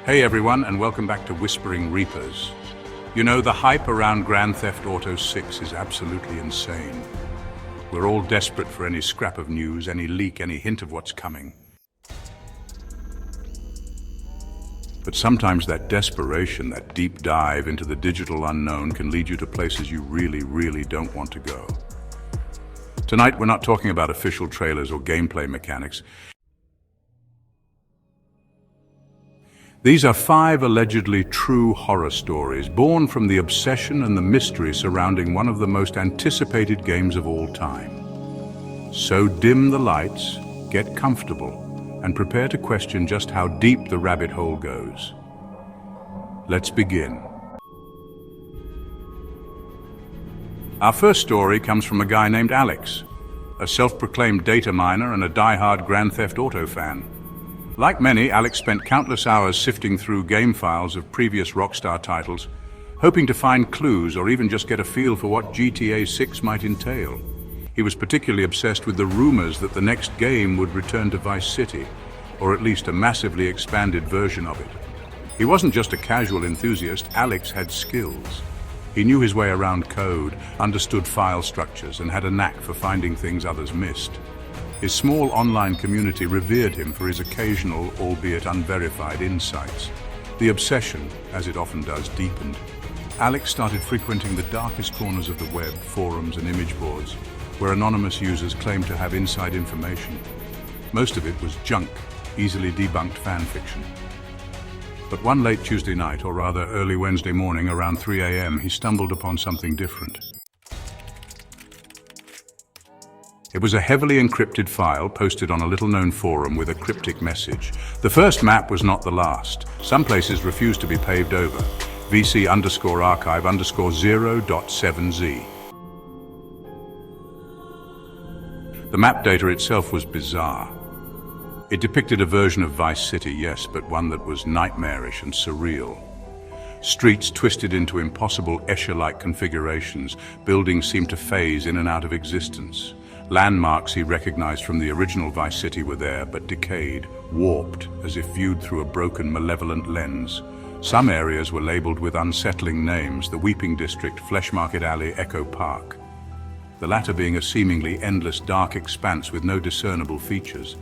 Hey everyone, and welcome back to Whispering Reapers. You know, the hype around Grand Theft Auto 6 is absolutely insane. We're all desperate for any scrap of news, any leak, any hint of what's coming. But sometimes that desperation, that deep dive into the digital unknown can lead you to places you really don't want to go. Tonight, we're not talking about official trailers or gameplay mechanics. These are 5 allegedly true horror stories, born from the obsession and the mystery surrounding one of the most anticipated games of all time. So dim the lights, get comfortable, and prepare to question just how deep the rabbit hole goes. Let's begin. Our first story comes from a guy named Alex, a self-proclaimed data miner and a die-hard Grand Theft Auto fan. Like many, Alex spent countless hours sifting through game files of previous Rockstar titles, hoping to find clues or even just get a feel for what GTA 6 might entail. He was particularly obsessed with the rumors that the next game would return to Vice City, or at least a massively expanded version of it. He wasn't just a casual enthusiast, Alex had skills. He knew his way around code, understood file structures, and had a knack for finding things others missed. His small online community revered him for his occasional, albeit unverified, insights. The obsession, as it often does, deepened. Alex started frequenting the darkest corners of the web, forums and image boards, where anonymous users claimed to have inside information. Most of it was junk, easily debunked fan fiction. But one late Tuesday night, or rather early Wednesday morning around 3 a.m., he stumbled upon something different. It was a heavily encrypted file posted on a little-known forum with a cryptic message. The first map was not the last. Some places refused to be paved over. VC_archive_0.7z. The map data itself was bizarre. It depicted a version of Vice City, yes, but one that was nightmarish and surreal. Streets twisted into impossible Escher-like configurations. Buildings seemed to phase in and out of existence. Landmarks he recognized from the original Vice City were there, but decayed, warped, as if viewed through a broken, malevolent lens. Some areas were labeled with unsettling names: the Weeping District, Flesh Market Alley, Echo Park. The latter being a seemingly endless dark expanse with no discernible features.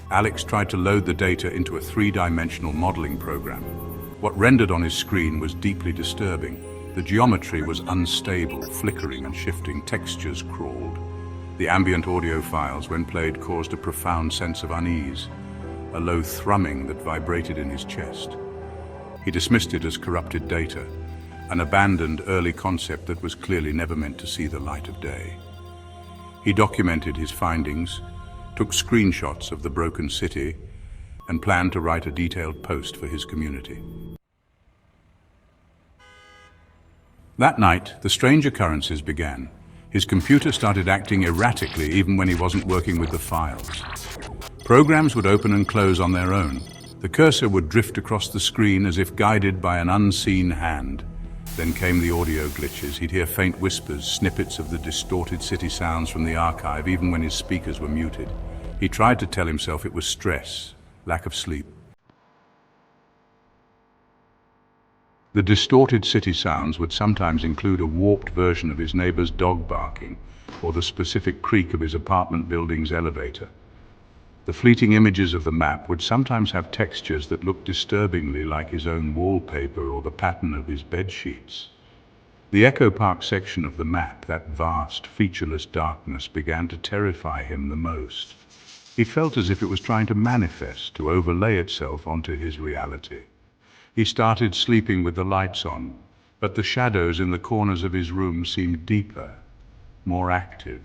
Alex tried to load the data into a 3-dimensional modeling program. What rendered on his screen was deeply disturbing. The geometry was unstable, flickering and shifting, textures crawled. The ambient audio files, when played, caused a profound sense of unease, a low thrumming that vibrated in his chest. He dismissed it as corrupted data, an abandoned early concept that was clearly never meant to see the light of day. He documented his findings, took screenshots of the broken city, and planned to write a detailed post for his community. That night, the strange occurrences began. His computer started acting erratically even when he wasn't working with the files. Programs would open and close on their own. The cursor would drift across the screen as if guided by an unseen hand. Then came the audio glitches. He'd hear faint whispers, snippets of the distorted city sounds from the archive, even when his speakers were muted. He tried to tell himself it was stress, lack of sleep. The distorted city sounds would sometimes include a warped version of his neighbor's dog barking, or the specific creak of his apartment building's elevator. The fleeting images of the map would sometimes have textures that looked disturbingly like his own wallpaper or the pattern of his bed sheets. The Echo Park section of the map, that vast, featureless darkness, began to terrify him the most. He felt as if it was trying to manifest, to overlay itself onto his reality. He started sleeping with the lights on, but the shadows in the corners of his room seemed deeper, more active.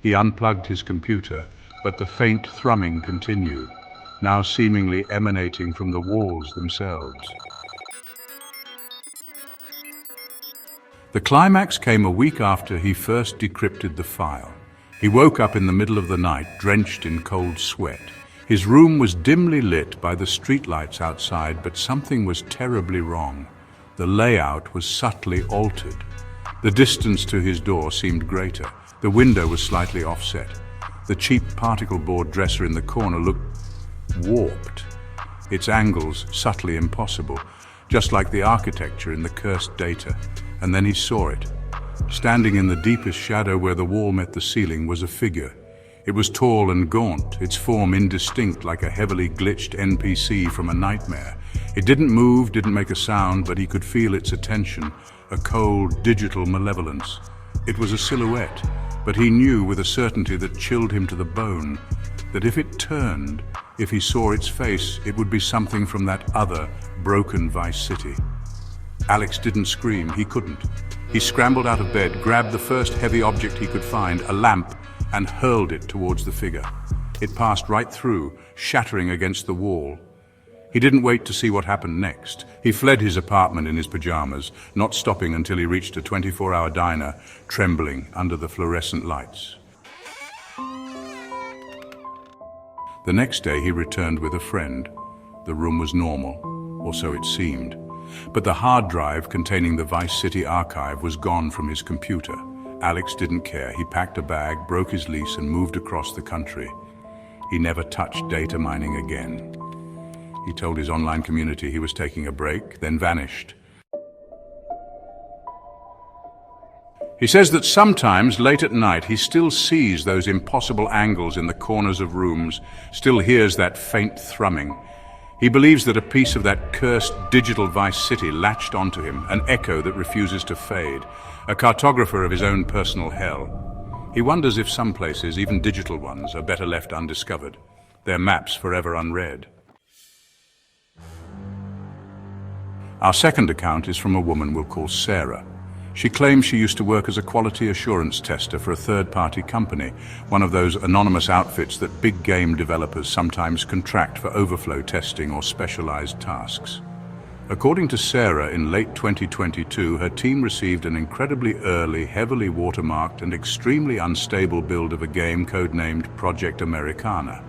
He unplugged his computer, but the faint thrumming continued, now seemingly emanating from the walls themselves. The climax came a week after he first decrypted the file. He woke up in the middle of the night, drenched in cold sweat. His room was dimly lit by the streetlights outside, but something was terribly wrong. The layout was subtly altered. The distance to his door seemed greater. The window was slightly offset. The cheap particle board dresser in the corner looked warped. its angles subtly impossible, just like the architecture in the cursed data. And then he saw it. Standing in the deepest shadow where the wall met the ceiling was a figure. It was tall and gaunt, its form indistinct like a heavily glitched NPC from a nightmare. It didn't move, didn't make a sound, but he could feel its attention, a cold, digital malevolence. It was a silhouette, but he knew with a certainty that chilled him to the bone, that if it turned, if he saw its face, it would be something from that other, broken Vice City. Alex didn't scream, he couldn't. He scrambled out of bed, grabbed the first heavy object he could find, a lamp, and hurled it towards the figure. It passed right through, shattering against the wall. He didn't wait to see what happened next. He fled his apartment in his pajamas, not stopping until he reached a 24-hour diner, trembling under the fluorescent lights. The next day he returned with a friend. The room was normal, or so it seemed. But the hard drive containing the Vice City archive was gone from his computer. Alex didn't care. He packed a bag, broke his lease, and moved across the country. He never touched data mining again. He told his online community he was taking a break, then vanished. He says that sometimes, late at night, he still sees those impossible angles in the corners of rooms, still hears that faint thrumming. He believes that a piece of that cursed digital Vice City latched onto him, an echo that refuses to fade, a cartographer of his own personal hell. He wonders if some places, even digital ones, are better left undiscovered, their maps forever unread. Our second account is from a woman we'll call Sarah. She claims she used to work as a quality assurance tester for a third-party company, one of those anonymous outfits that big game developers sometimes contract for overflow testing or specialized tasks. According to Sarah, in late 2022, her team received an incredibly early, heavily watermarked and extremely unstable build of a game codenamed Project Americana.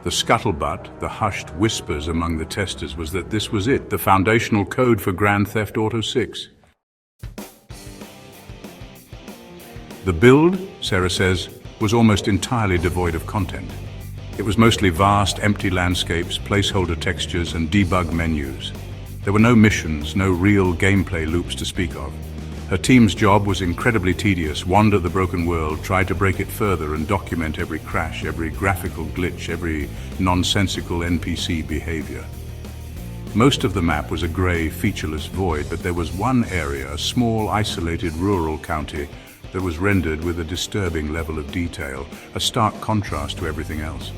The scuttlebutt, the hushed whispers among the testers was that this was it, the foundational code for Grand Theft Auto 6. The build, Sarah says, was almost entirely devoid of content. It was mostly vast, empty landscapes, placeholder textures, and debug menus. There were no missions, no real gameplay loops to speak of. Her team's job was incredibly tedious: wander the broken world, try to break it further, and document every crash, every graphical glitch, every nonsensical NPC behavior. Most of the map was a grey, featureless void, but there was one area, a small, isolated rural county, that was rendered with a disturbing level of detail, a stark contrast to everything else.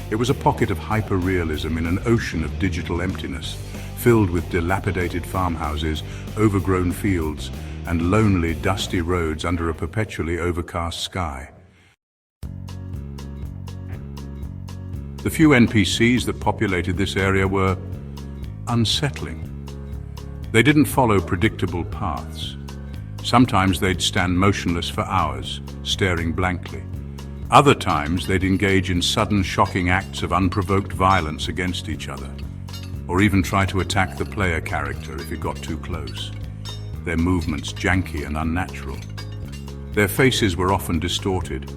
It was a pocket of hyper-realism in an ocean of digital emptiness, filled with dilapidated farmhouses, overgrown fields, and lonely, dusty roads under a perpetually overcast sky. The few NPCs that populated this area were unsettling. They didn't follow predictable paths. Sometimes they'd stand motionless for hours, staring blankly. Other times they'd engage in sudden, shocking acts of unprovoked violence against each other, or even try to attack the player character if it got too close. Their movements janky and unnatural. Their faces were often distorted,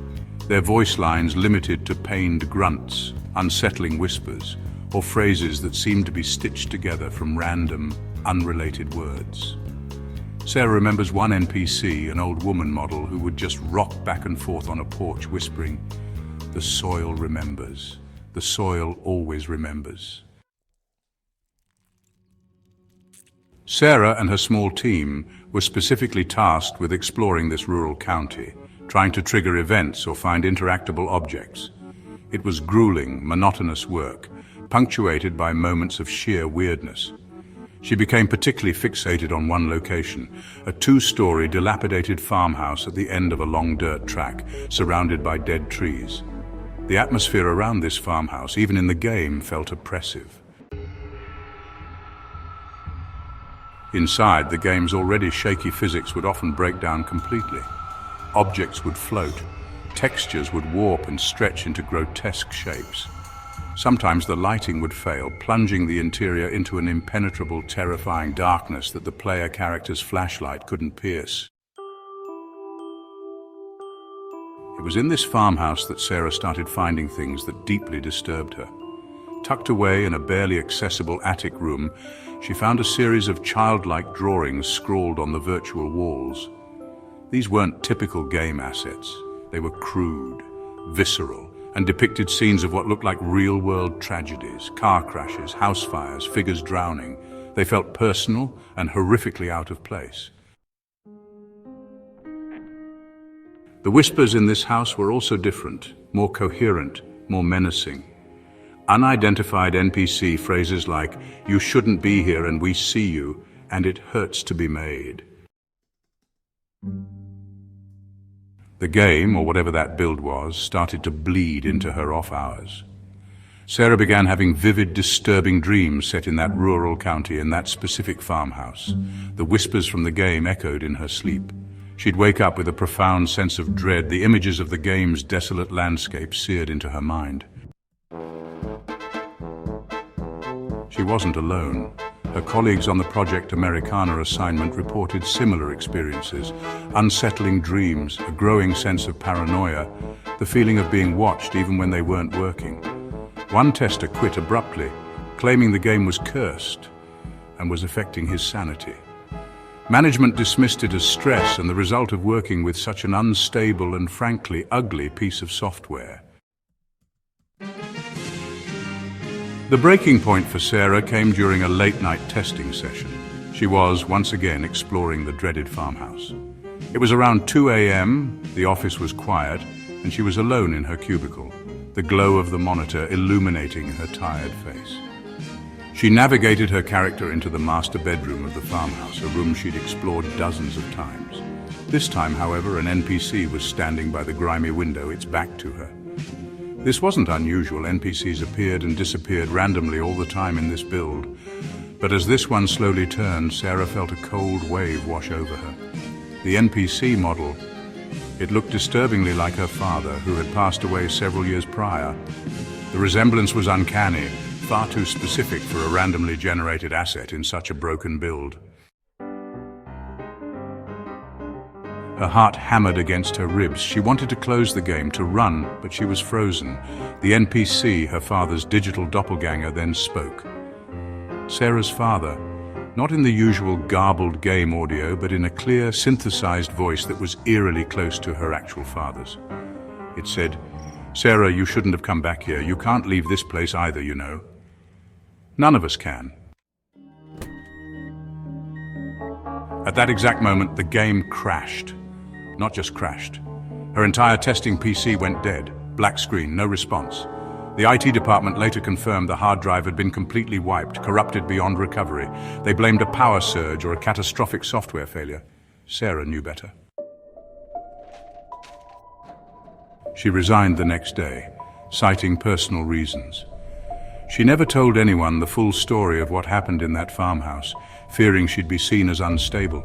their voice lines limited to pained grunts, unsettling whispers, or phrases that seemed to be stitched together from random, unrelated words. Sarah remembers one NPC, an old woman model, who would just rock back and forth on a porch whispering, "The soil remembers. The soil always remembers." Sarah and her small team were specifically tasked with exploring this rural county, trying to trigger events or find interactable objects. It was grueling, monotonous work, punctuated by moments of sheer weirdness. She became particularly fixated on one location, a two-story, dilapidated farmhouse at the end of a long dirt track, surrounded by dead trees. The atmosphere around this farmhouse, even in the game, felt oppressive. Inside, the game's already shaky physics would often break down completely. Objects would float, textures would warp and stretch into grotesque shapes. Sometimes the lighting would fail, plunging the interior into an impenetrable, terrifying darkness that the player character's flashlight couldn't pierce. It was in this farmhouse that Sarah started finding things that deeply disturbed her. Tucked away in a barely accessible attic room, she found a series of childlike drawings scrawled on the virtual walls. These weren't typical game assets. They were crude, visceral, and depicted scenes of what looked like real-world tragedies, car crashes, house fires, figures drowning. They felt personal and horrifically out of place. The whispers in this house were also different, more coherent, more menacing. Unidentified NPC phrases like, "You shouldn't be here and we see you, and it hurts to be made." The game, or whatever that build was, started to bleed into her off hours. Sarah began having vivid, disturbing dreams set in that rural county, in that specific farmhouse. The whispers from the game echoed in her sleep. She'd wake up with a profound sense of dread, the images of the game's desolate landscape seared into her mind. She wasn't alone. Her colleagues on the Project Americana assignment reported similar experiences, unsettling dreams, a growing sense of paranoia, the feeling of being watched even when they weren't working. One tester quit abruptly, claiming the game was cursed and was affecting his sanity. Management dismissed it as stress and the result of working with such an unstable and frankly ugly piece of software. The breaking point for Sarah came during a late-night testing session. She was, once again, exploring the dreaded farmhouse. It was around 2 a.m., the office was quiet, and she was alone in her cubicle, the glow of the monitor illuminating her tired face. She navigated her character into the master bedroom of the farmhouse, a room she'd explored dozens of times. This time, however, an NPC was standing by the grimy window, its back to her. This wasn't unusual. NPCs appeared and disappeared randomly all the time in this build. But as this one slowly turned, Sarah felt a cold wave wash over her. The NPC model, it looked disturbingly like her father, who had passed away several years prior. The resemblance was uncanny, far too specific for a randomly generated asset in such a broken build. Her heart hammered against her ribs. She wanted to close the game, to run, but she was frozen. The NPC, her father's digital doppelganger, then spoke. Sarah's father, not in the usual garbled game audio, but in a clear, synthesized voice that was eerily close to her actual father's. It said, "Sarah, you shouldn't have come back here. You can't leave this place either, you know. None of us can." At that exact moment, the game crashed. Not just crashed. Her entire testing PC went dead. Black screen, no response. The IT department later confirmed the hard drive had been completely wiped, corrupted beyond recovery. They blamed a power surge or a catastrophic software failure. Sarah knew better. She resigned the next day, citing personal reasons. She never told anyone the full story of what happened in that farmhouse, fearing she'd be seen as unstable.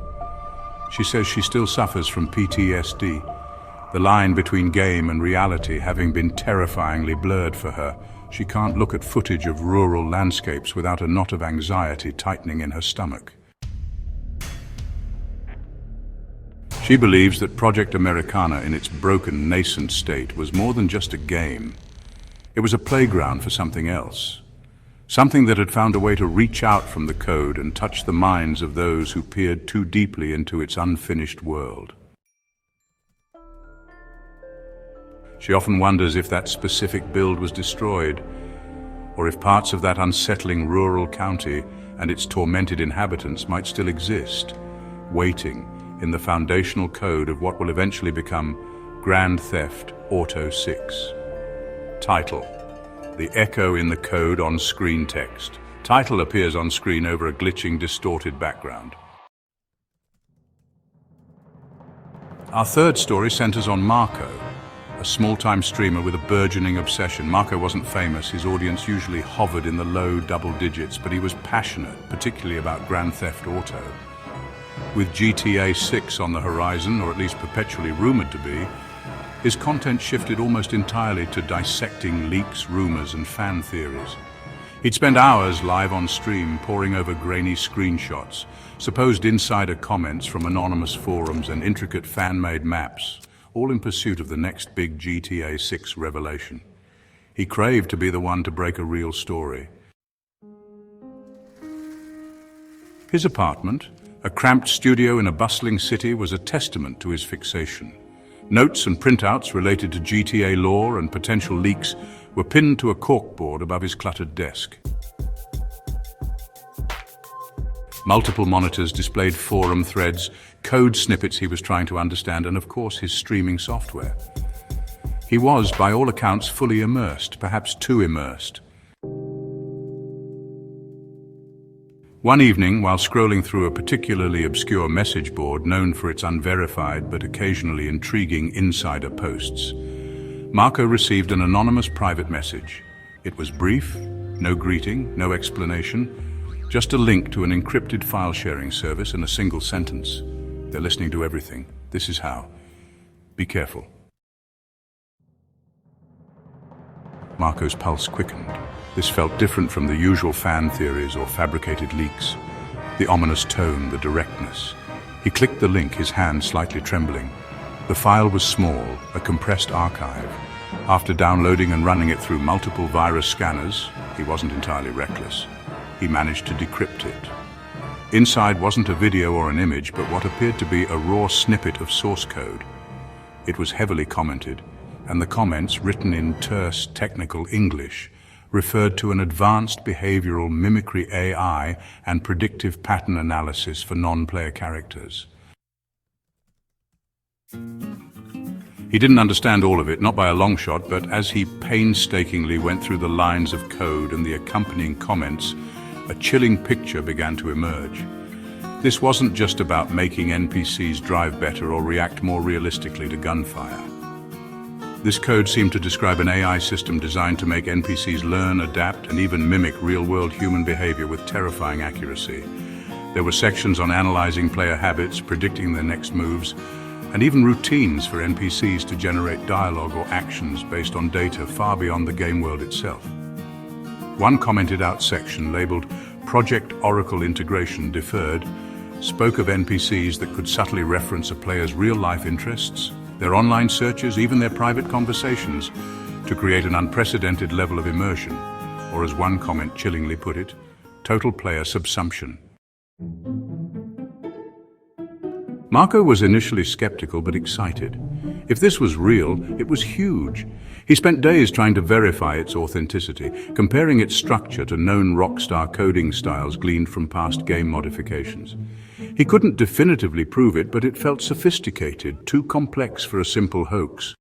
She says she still suffers from PTSD, the line between game and reality having been terrifyingly blurred for her. She can't look at footage of rural landscapes without a knot of anxiety tightening in her stomach. She believes that Project Americana, in its broken, nascent state, was more than just a game. It was a playground for something else. Something that had found a way to reach out from the code and touch the minds of those who peered too deeply into its unfinished world. She often wonders if that specific build was destroyed, or if parts of that unsettling rural county and its tormented inhabitants might still exist, waiting in the foundational code of what will eventually become Grand Theft Auto 6. Title: The Echo in the Code on Screen Text. Title appears on screen over a glitching, distorted background. Our third story centers on Marco, a small-time streamer with a burgeoning obsession. Marco wasn't famous. His audience usually hovered in the low double digits, but he was passionate, particularly about Grand Theft Auto. With GTA 6 on the horizon, or at least perpetually rumored to be, his content shifted almost entirely to dissecting leaks, rumors, and fan theories. He'd spend hours live on stream poring over grainy screenshots, supposed insider comments from anonymous forums, and intricate fan-made maps, all in pursuit of the next big GTA 6 revelation. He craved to be the one to break a real story. His apartment, a cramped studio in a bustling city, was a testament to his fixation. Notes and printouts related to GTA lore and potential leaks were pinned to a corkboard above his cluttered desk. Multiple monitors displayed forum threads, code snippets he was trying to understand, and of course his streaming software. He was, by all accounts, fully immersed, perhaps too immersed. One evening, while scrolling through a particularly obscure message board known for its unverified but occasionally intriguing insider posts, Marco received an anonymous private message. It was brief, no greeting, no explanation, just a link to an encrypted file-sharing service and a single sentence. They're listening to everything. This is how. Be careful. Marco's pulse quickened. This felt different from the usual fan theories or fabricated leaks. The ominous tone, the directness. He clicked the link, his hand slightly trembling. The file was small, a compressed archive. After downloading and running it through multiple virus scanners, he wasn't entirely reckless. He managed to decrypt it. Inside wasn't a video or an image, but what appeared to be a raw snippet of source code. It was heavily commented, and the comments, written in terse, technical English, referred to an advanced behavioral mimicry AI and predictive pattern analysis for non-player characters. He didn't understand all of it, not by a long shot, but as he painstakingly went through the lines of code and the accompanying comments, a chilling picture began to emerge. This wasn't just about making NPCs drive better or react more realistically to gunfire. This code seemed to describe an AI system designed to make NPCs learn, adapt, and even mimic real-world human behavior with terrifying accuracy. There were sections on analyzing player habits, predicting their next moves, and even routines for NPCs to generate dialogue or actions based on data far beyond the game world itself. One commented out section labeled Project Oracle Integration Deferred spoke of NPCs that could subtly reference a player's real-life interests, their online searches, even their private conversations, to create an unprecedented level of immersion, or as one comment chillingly put it, total player subsumption. Marco was initially skeptical but excited. If this was real, it was huge. He spent days trying to verify its authenticity, comparing its structure to known Rockstar coding styles gleaned from past game modifications. He couldn't definitively prove it, but it felt sophisticated, too complex for a simple hoax.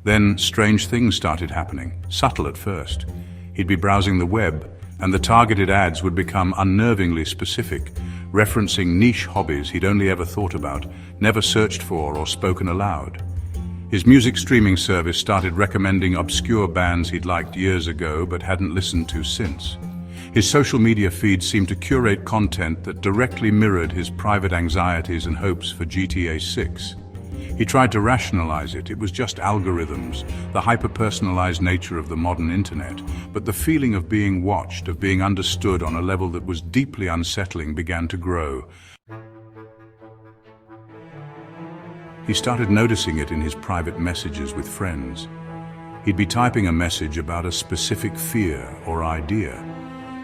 Then strange things started happening, subtle at first. He'd be browsing the web, and the targeted ads would become unnervingly specific, referencing niche hobbies he'd only ever thought about, never searched for or spoken aloud. His music streaming service started recommending obscure bands he'd liked years ago but hadn't listened to since. His social media feed seemed to curate content that directly mirrored his private anxieties and hopes for GTA 6. He tried to rationalize it. It was just algorithms, the hyper-personalized nature of the modern internet. But the feeling of being watched, of being understood on a level that was deeply unsettling, began to grow. He started noticing it in his private messages with friends. He'd be typing a message about a specific fear or idea,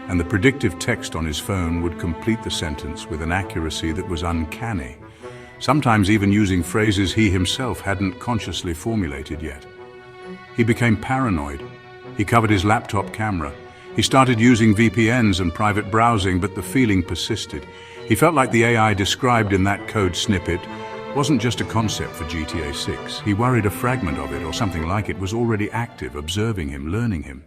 and the predictive text on his phone would complete the sentence with an accuracy that was uncanny, sometimes even using phrases he himself hadn't consciously formulated yet. He became paranoid. He covered his laptop camera. He started using VPNs and private browsing, but the feeling persisted. He felt like the AI described in that code snippet wasn't just a concept for GTA 6. He worried a fragment of it, or something like it, was already active, observing him, learning him.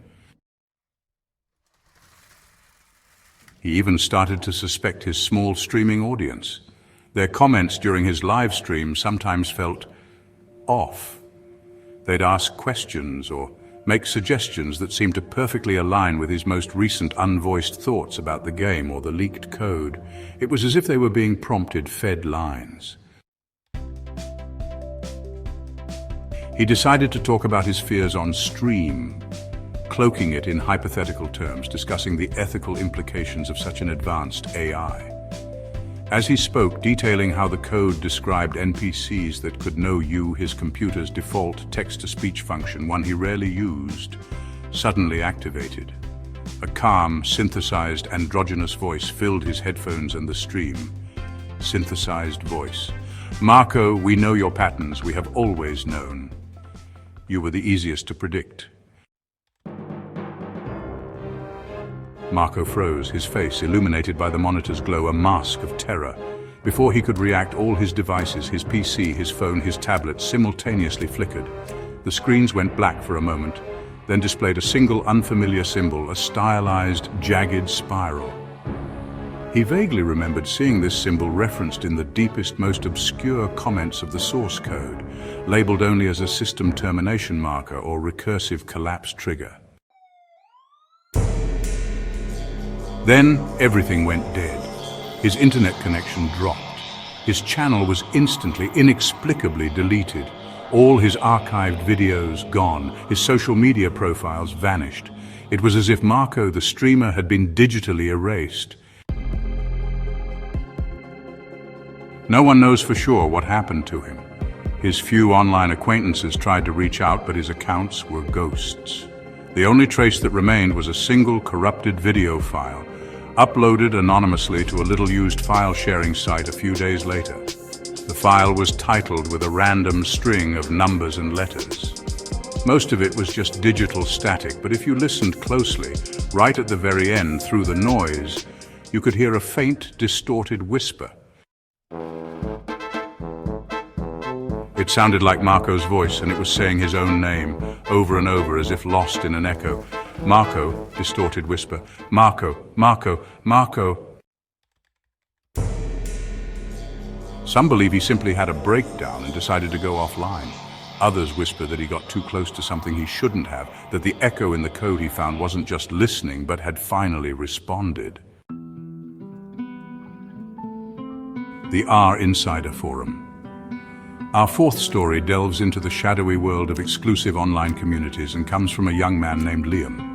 He even started to suspect his small streaming audience. Their comments during his live stream sometimes felt off. They'd ask questions or make suggestions that seemed to perfectly align with his most recent unvoiced thoughts about the game or the leaked code. It was as if they were being prompted, fed lines. He decided to talk about his fears on stream, cloaking it in hypothetical terms, discussing the ethical implications of such an advanced AI. As he spoke, detailing how the code described NPCs that could know you, his computer's default text-to-speech function, one he rarely used, suddenly activated. A calm, synthesized, androgynous voice filled his headphones and the stream. Synthesized voice. Marco, we know your patterns, we have always known. You were the easiest to predict. Marco froze, his face illuminated by the monitor's glow, a mask of terror. Before he could react, all his devices, his PC, his phone, his tablet, simultaneously flickered. The screens went black for a moment, then displayed a single unfamiliar symbol, a stylized, jagged spiral. He vaguely remembered seeing this symbol referenced in the deepest, most obscure comments of the source code, labeled only as a system termination marker or recursive collapse trigger. Then everything went dead. His internet connection dropped. His channel was instantly, inexplicably deleted. All his archived videos gone. His social media profiles vanished. It was as if Marco, the streamer, had been digitally erased. No one knows for sure what happened to him. His few online acquaintances tried to reach out, but his accounts were ghosts. The only trace that remained was a single corrupted video file, uploaded anonymously to a little-used file-sharing site a few days later. The file was titled with a random string of numbers and letters. Most of it was just digital static, but if you listened closely, right at the very end, through the noise, you could hear a faint, distorted whisper. It sounded like Marco's voice, and it was saying his own name, over and over, as if lost in an echo. Marco, distorted whisper. Marco, Marco, Marco. Some believe he simply had a breakdown and decided to go offline. Others whisper that he got too close to something he shouldn't have, that the echo in the code he found wasn't just listening, but had finally responded. The R Insider Forum. Our fourth story delves into the shadowy world of exclusive online communities and comes from a young man named Liam.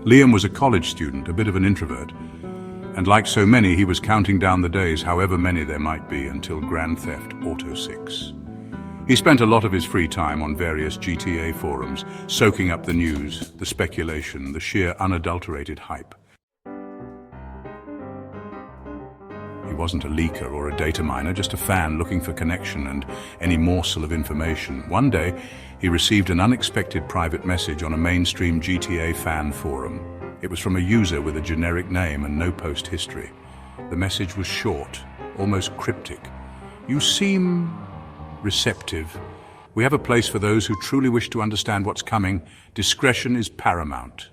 Liam was a college student, a bit of an introvert, and like so many, he was counting down the days, however many there might be, until Grand Theft Auto 6. He spent a lot of his free time on various GTA forums, soaking up the news, the speculation, the sheer unadulterated hype. He wasn't a leaker or a data miner, just a fan looking for connection and any morsel of information. One day, he received an unexpected private message on a mainstream GTA fan forum. It was from a user with a generic name and no post history. The message was short, almost cryptic. You seem receptive. We have a place for those who truly wish to understand what's coming. Discretion is paramount.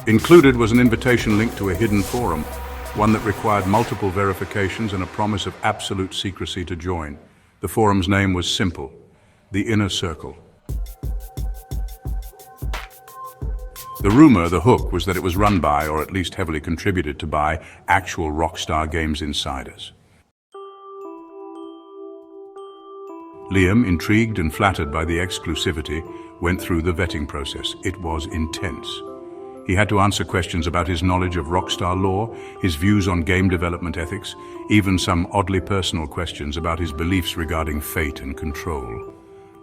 Included was an invitation link to a hidden forum, one that required multiple verifications and a promise of absolute secrecy to join. The forum's name was simple: The Inner Circle. The rumor, the hook, was that it was run by, or at least heavily contributed to by, actual Rockstar Games insiders. Liam, intrigued and flattered by the exclusivity, went through the vetting process. It was intense. He had to answer questions about his knowledge of Rockstar lore, his views on game development ethics, even some oddly personal questions about his beliefs regarding fate and control.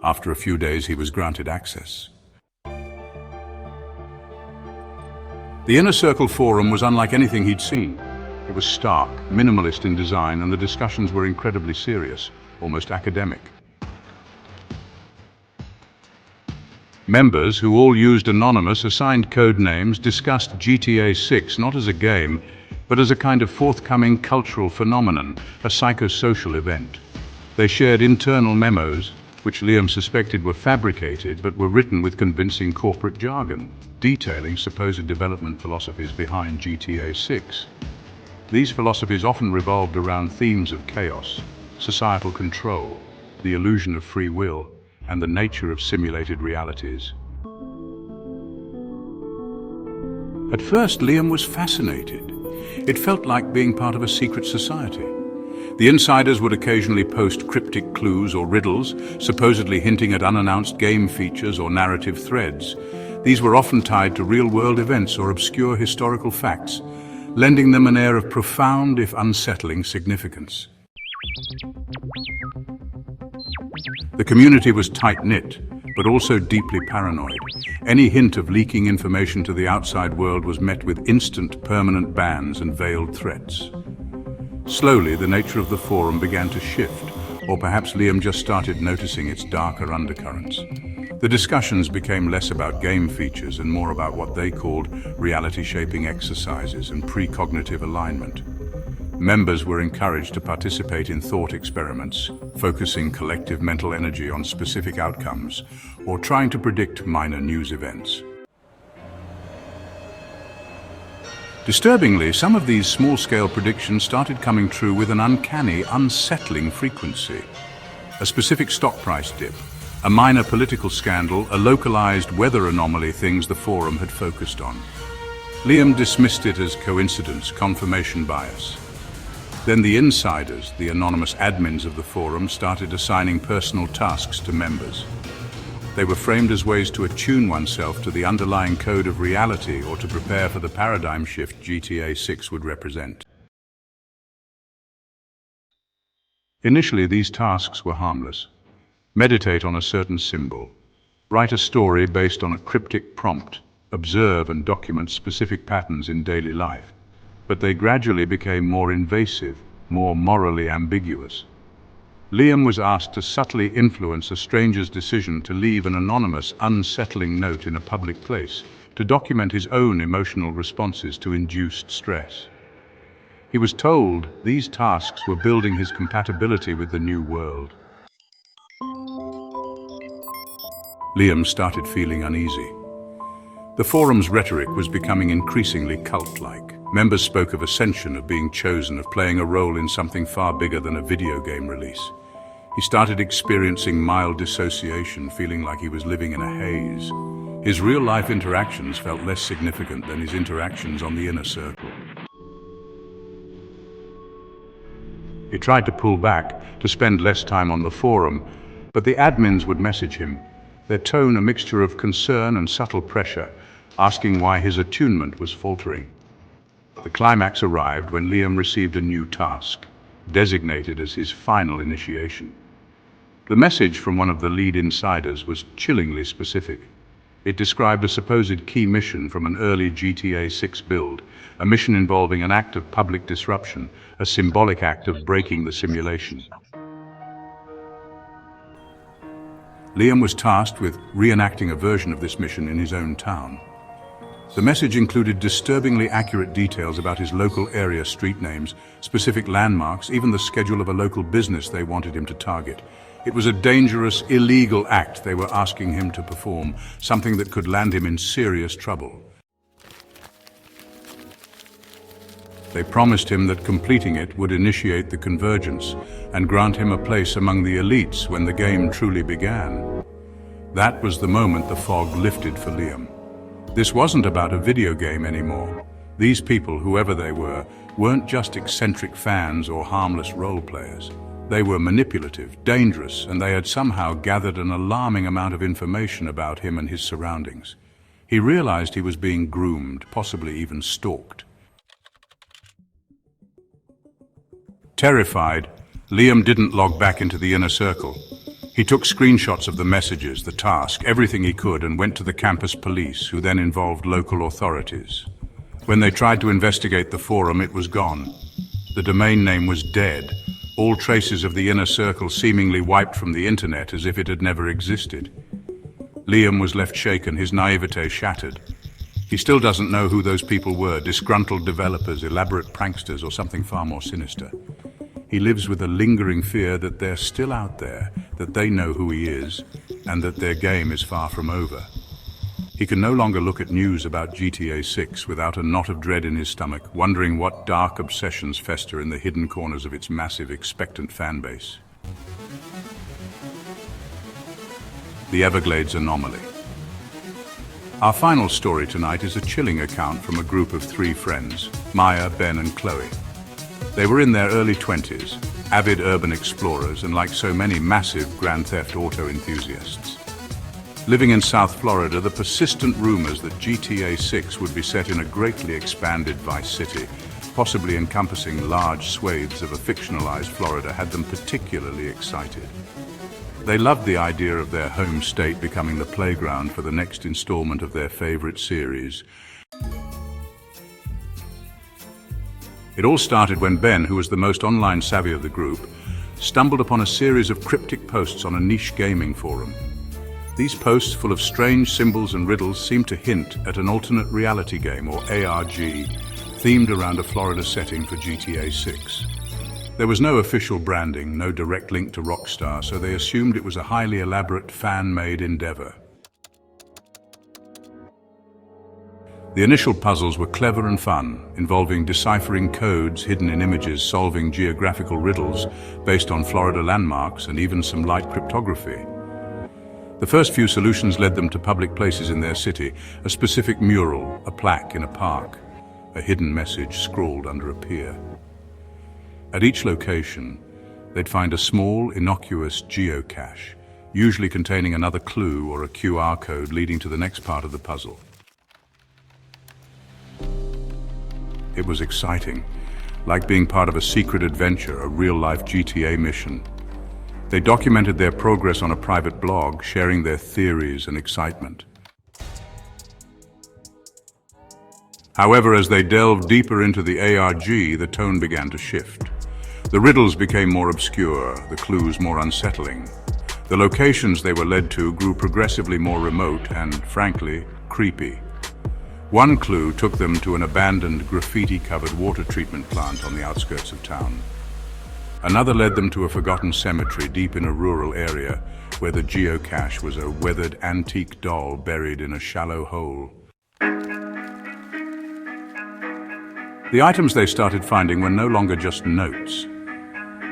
After a few days, he was granted access. The Inner Circle forum was unlike anything he'd seen. It was stark, minimalist in design, and the discussions were incredibly serious, almost academic. Members, who all used anonymous, assigned code names, discussed GTA 6 not as a game, but as a kind of forthcoming cultural phenomenon, a psychosocial event. They shared internal memos, which Liam suspected were fabricated, but were written with convincing corporate jargon, detailing supposed development philosophies behind GTA 6. These philosophies often revolved around themes of chaos, societal control, the illusion of free will, and the nature of simulated realities. At first, Liam was fascinated. It felt like being part of a secret society. The insiders would occasionally post cryptic clues or riddles, supposedly hinting at unannounced game features or narrative threads. These were often tied to real-world events or obscure historical facts. lending them an air of profound, if unsettling, significance. The community was tight-knit, but also deeply paranoid. Any hint of leaking information to the outside world was met with instant, permanent bans and veiled threats. Slowly, the nature of the forum began to shift, or perhaps Liam just started noticing its darker undercurrents. The discussions became less about game features and more about what they called reality-shaping exercises and precognitive alignment. Members were encouraged to participate in thought experiments, focusing collective mental energy on specific outcomes, or trying to predict minor news events. Disturbingly, some of these small-scale predictions started coming true with an uncanny, unsettling frequency. A specific stock price dip, a minor political scandal, a localized weather anomaly, things the forum had focused on. Liam dismissed it as coincidence, confirmation bias. Then the insiders, the anonymous admins of the forum, started assigning personal tasks to members. They were framed as ways to attune oneself to the underlying code of reality or to prepare for the paradigm shift GTA 6 would represent. Initially, these tasks were harmless. Meditate on a certain symbol. Write a story based on a cryptic prompt. Observe and document specific patterns in daily life. But they gradually became more invasive, more morally ambiguous. Liam was asked to subtly influence a stranger's decision to leave an anonymous, unsettling note in a public place, to document his own emotional responses to induced stress. He was told these tasks were building his compatibility with the new world. Liam started feeling uneasy. The forum's rhetoric was becoming increasingly cult-like. Members spoke of ascension, of being chosen, of playing a role in something far bigger than a video game release. He started experiencing mild dissociation, feeling like he was living in a haze. His real-life interactions felt less significant than his interactions on the inner circle. He tried to pull back, to spend less time on the forum, but the admins would message him, their tone a mixture of concern and subtle pressure, asking why his attunement was faltering. The climax arrived when Liam received a new task, designated as his final initiation. The message from one of the lead insiders was chillingly specific. It described a supposed key mission from an early GTA 6 build, a mission involving an act of public disruption, a symbolic act of breaking the simulation. Liam was tasked with reenacting a version of this mission in his own town. The message included disturbingly accurate details about his local area, street names, specific landmarks, even the schedule of a local business they wanted him to target. It was a dangerous, illegal act they were asking him to perform, something that could land him in serious trouble. They promised him that completing it would initiate the convergence and grant him a place among the elites when the game truly began. That was the moment the fog lifted for Liam. This wasn't about a video game anymore. These people, whoever they were, weren't just eccentric fans or harmless role players. They were manipulative, dangerous, and they had somehow gathered an alarming amount of information about him and his surroundings. He realized he was being groomed, possibly even stalked. Terrified, Liam didn't log back into the inner circle. He took screenshots of the messages, the task, everything he could, and went to the campus police, who then involved local authorities. When they tried to investigate the forum, it was gone. The domain name was dead, all traces of the inner circle seemingly wiped from the internet as if it had never existed. Liam was left shaken, his naivete shattered. He still doesn't know who those people were, disgruntled developers, elaborate pranksters, or something far more sinister. He lives with a lingering fear that they're still out there, that they know who he is, and that their game is far from over. He can no longer look at news about GTA 6 without a knot of dread in his stomach, wondering what dark obsessions fester in the hidden corners of its massive, expectant fan base. The Everglades Anomaly. Our final story tonight is a chilling account from a group of 3 friends, Maya, Ben, and Chloe. They were in their early 20s, avid urban explorers, and like so many massive Grand Theft Auto enthusiasts. Living in South Florida, the persistent rumors that GTA 6 would be set in a greatly expanded Vice City possibly encompassing large swathes of a fictionalized Florida, had them particularly excited. They loved the idea of their home state becoming the playground for the next installment of their favorite series. It all started when Ben, who was the most online savvy of the group, stumbled upon a series of cryptic posts on a niche gaming forum. These posts, full of strange symbols and riddles, seemed to hint at an alternate reality game, or ARG, themed around a Florida setting for GTA 6. There was no official branding, no direct link to Rockstar, so they assumed it was a highly elaborate, fan-made endeavor. The initial puzzles were clever and fun, involving deciphering codes hidden in images, solving geographical riddles based on Florida landmarks, and even some light cryptography. The first few solutions led them to public places in their city, a specific mural, a plaque in a park, a hidden message scrawled under a pier. At each location, they'd find a small, innocuous geocache, usually containing another clue or a QR code leading to the next part of the puzzle. It was exciting, like being part of a secret adventure, a real-life GTA mission. They documented their progress on a private blog, sharing their theories and excitement. However, as they delved deeper into the ARG, the tone began to shift. The riddles became more obscure, the clues more unsettling. The locations they were led to grew progressively more remote and, frankly, creepy. One clue took them to an abandoned, graffiti-covered water treatment plant on the outskirts of town. Another led them to a forgotten cemetery deep in a rural area where the geocache was a weathered antique doll buried in a shallow hole. The items they started finding were no longer just notes.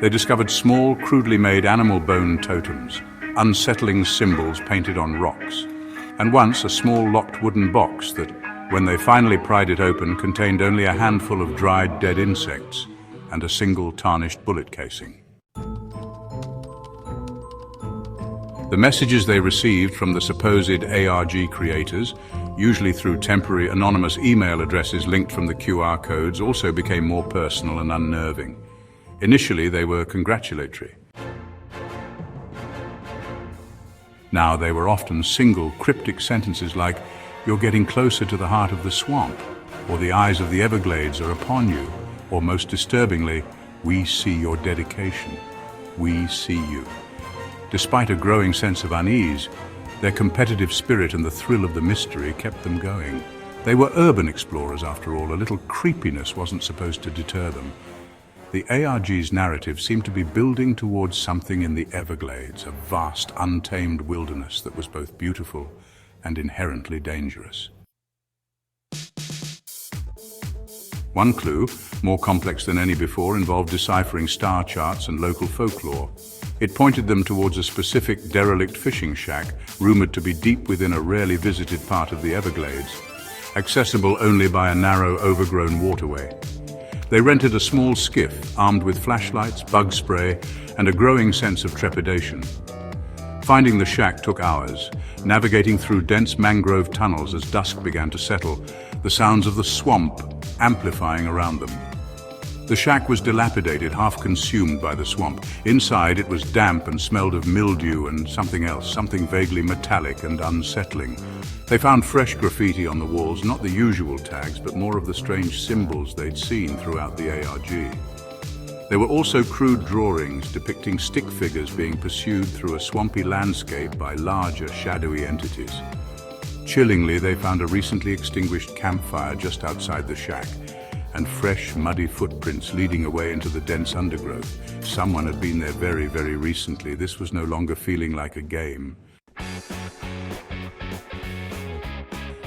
They discovered small, crudely made animal bone totems, unsettling symbols painted on rocks, and once a small locked wooden box that, when they finally pried it open, contained only a handful of dried dead insects and a single tarnished bullet casing. The messages they received from the supposed ARG creators, usually through temporary anonymous email addresses linked from the QR codes, also became more personal and unnerving. Initially, they were congratulatory. Now they were often single, cryptic sentences like, "You're getting closer to the heart of the swamp," or "The eyes of the Everglades are upon you," or most disturbingly, "We see your dedication. We see you." Despite a growing sense of unease, their competitive spirit and the thrill of the mystery kept them going. They were urban explorers, after all. A little creepiness wasn't supposed to deter them. The ARG's narrative seemed to be building towards something in the Everglades, a vast, untamed wilderness that was both beautiful and inherently dangerous. One clue, more complex than any before, involved deciphering star charts and local folklore. It pointed them towards a specific derelict fishing shack, rumored to be deep within a rarely visited part of the Everglades, accessible only by a narrow, overgrown waterway. They rented a small skiff, armed with flashlights, bug spray, and a growing sense of trepidation. Finding the shack took hours, navigating through dense mangrove tunnels as dusk began to settle, the sounds of the swamp amplifying around them. The shack was dilapidated, half consumed by the swamp. Inside, it was damp and smelled of mildew and something else, something vaguely metallic and unsettling. They found fresh graffiti on the walls, not the usual tags, but more of the strange symbols they'd seen throughout the ARG. There were also crude drawings depicting stick figures being pursued through a swampy landscape by larger, shadowy entities. Chillingly, they found a recently extinguished campfire just outside the shack, and fresh, muddy footprints leading away into the dense undergrowth. Someone had been there very, very recently. This was no longer feeling like a game.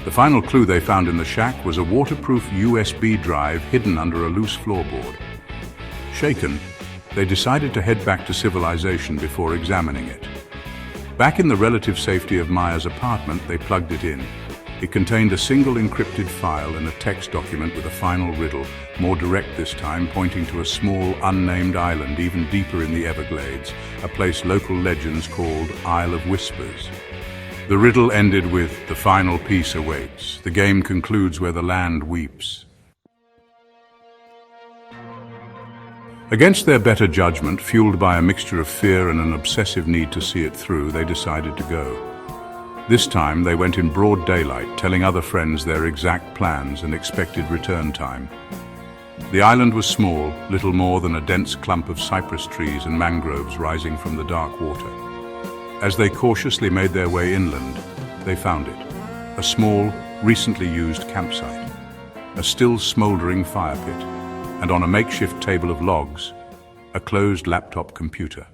The final clue they found in the shack was a waterproof USB drive hidden under a loose floorboard. Shaken, they decided to head back to civilization before examining it. Back in the relative safety of Maya's apartment, they plugged it in. It contained a single encrypted file and a text document with a final riddle, more direct this time, pointing to a small, unnamed island even deeper in the Everglades, a place local legends called Isle of Whispers. The riddle ended with, "The final piece awaits. The game concludes where the land weeps." Against their better judgment, fueled by a mixture of fear and an obsessive need to see it through, they decided to go. This time they went in broad daylight, telling other friends their exact plans and expected return time. The island was small, little more than a dense clump of cypress trees and mangroves rising from the dark water. As they cautiously made their way inland, they found it. A small, recently used campsite. A still smouldering fire pit. And on a makeshift table of logs, a closed laptop computer.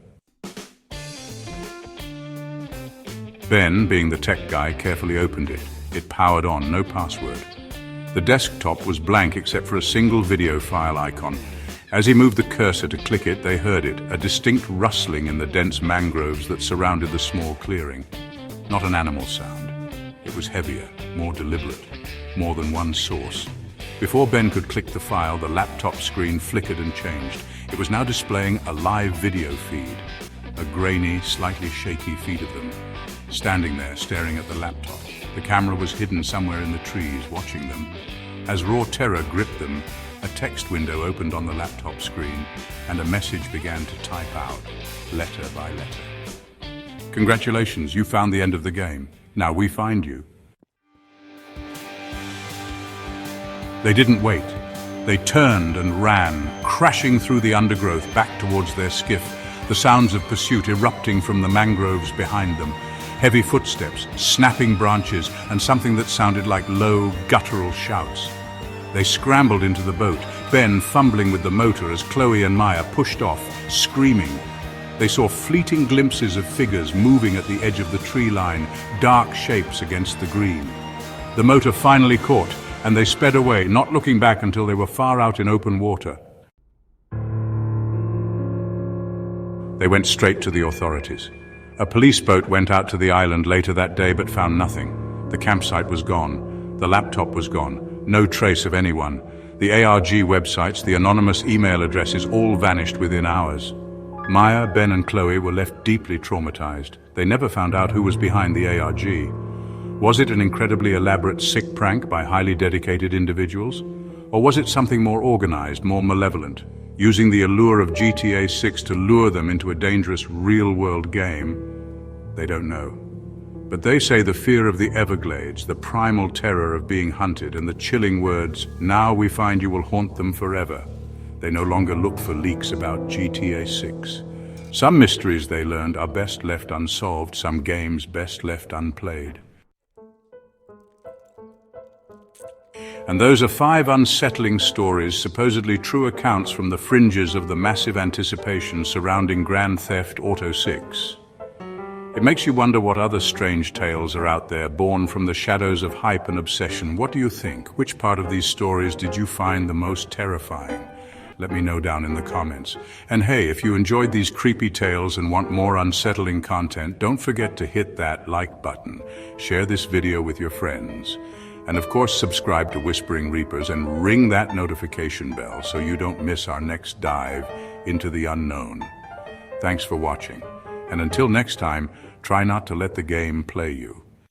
Ben, being the tech guy, carefully opened it. It powered on, no password. The desktop was blank except for a single video file icon. As he moved the cursor to click it, they heard it, a distinct rustling in the dense mangroves that surrounded the small clearing. Not an animal sound. It was heavier, more deliberate, more than one source. Before Ben could click the file, the laptop screen flickered and changed. It was now displaying a live video feed. A grainy, slightly shaky feed of them, standing there staring at the laptop. The camera was hidden somewhere in the trees, watching them. As raw terror gripped them, a text window opened on the laptop screen, and a message began to type out, letter by letter. Congratulations, you found the end of the game. Now we find you. They didn't wait. They turned and ran, crashing through the undergrowth back towards their skiff, the sounds of pursuit erupting from the mangroves behind them. Heavy footsteps, snapping branches, and something that sounded like low, guttural shouts. They scrambled into the boat, Ben fumbling with the motor as Chloe and Maya pushed off, screaming. They saw fleeting glimpses of figures moving at the edge of the tree line, dark shapes against the green. The motor finally caught, and they sped away, not looking back until they were far out in open water. They went straight to the authorities. A police boat went out to the island later that day but found nothing. The campsite was gone. The laptop was gone. No trace of anyone. The ARG websites, the anonymous email addresses all vanished within hours. Maya, Ben and Chloe were left deeply traumatized. They never found out who was behind the ARG. Was it an incredibly elaborate sick prank by highly dedicated individuals? Or was it something more organized, more malevolent, using the allure of GTA 6 to lure them into a dangerous real-world game? They don't know. But they say the fear of the Everglades, the primal terror of being hunted, and the chilling words, "Now we find you," will haunt them forever. They no longer look for leaks about GTA 6. Some mysteries, they learned, are best left unsolved, some games best left unplayed. And those are 5 unsettling stories, supposedly true accounts from the fringes of the massive anticipation surrounding Grand Theft Auto 6. It makes you wonder what other strange tales are out there, born from the shadows of hype and obsession. What do you think? Which part of these stories did you find the most terrifying? Let me know down in the comments. And hey, if you enjoyed these creepy tales and want more unsettling content, don't forget to hit that like button. Share this video with your friends. And of course, subscribe to Whispering Reapers and ring that notification bell so you don't miss our next dive into the unknown. Thanks for watching. And until next time, try not to let the game play you.